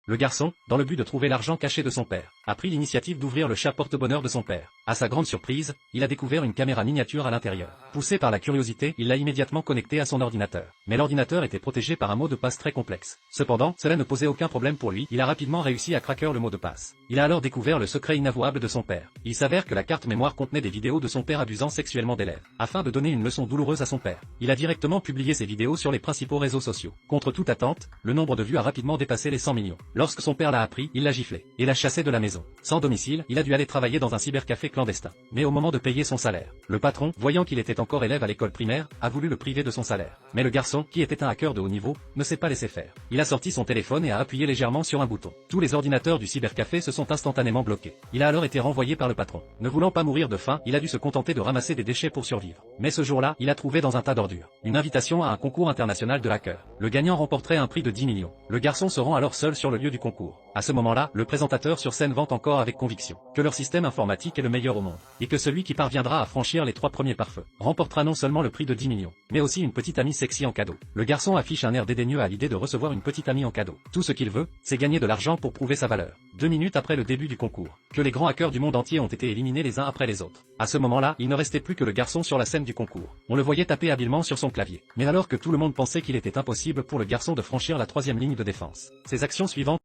Le garçon, dans le but de trouver l'argent caché de son père, a pris l'initiative d'ouvrir le chat porte-bonheur de son père. À sa grande surprise, il a découvert une caméra miniature à l'intérieur. Poussé par la curiosité, il l'a immédiatement connecté à son ordinateur. Mais l'ordinateur était protégé par un mot de passe très complexe. Cependant, cela ne posait aucun problème pour lui, il a rapidement réussi à craquer le mot de passe. Il a alors découvert le secret inavouable de son père. Il s'avère que la carte mémoire contenait des vidéos de son père abusant sexuellement d'élèves. Afin de donner une leçon douloureuse à son père, il a directement publié ces vidéos sur les principaux réseaux sociaux. Contre toute attente, le nombre de vues a rapidement dépassé les 100 millions. Lorsque son père l'a appris, il l'a giflé et l'a chassé de la maison. Sans domicile, il a dû aller travailler dans un cybercafé clandestin. Mais au moment de payer son salaire, le patron, voyant qu'il était encore élève à l'école primaire, a voulu le priver de son salaire. Mais le garçon, qui était un hacker de haut niveau, ne s'est pas laissé faire. Il a sorti son téléphone et a appuyé légèrement sur un bouton. Tous les ordinateurs du cybercafé se sont instantanément bloqués. Il a alors été renvoyé par le patron. Ne voulant pas mourir de faim, il a dû se contenter de ramasser des déchets pour survivre. Mais ce jour-là, il a trouvé dans un tas d'ordures une invitation à un concours international de hackers. Le gagnant remporterait un prix de 10 millions. Le garçon se rend alors seul sur le lieu du concours. À ce moment-là, le présentateur sur scène vante encore avec conviction que leur système informatique est le meilleur au monde, et que celui qui parviendra à franchir les 3 premiers pare-feu remportera non seulement le prix de 10 millions, mais aussi une petite amie sexy en cadeau. Le garçon affiche un air dédaigneux à l'idée de recevoir une petite amie en cadeau. Tout ce qu'il veut, c'est gagner de l'argent pour prouver sa valeur. 2 minutes après le début du concours, que les grands hackers du monde entier ont été éliminés les uns après les autres. À ce moment-là, il ne restait plus que le garçon sur la scène du concours. On le voyait taper habilement sur son clavier. Mais alors que tout le monde pensait qu'il était impossible pour le garçon de franchir la 3e ligne de défense, ses actions suivantes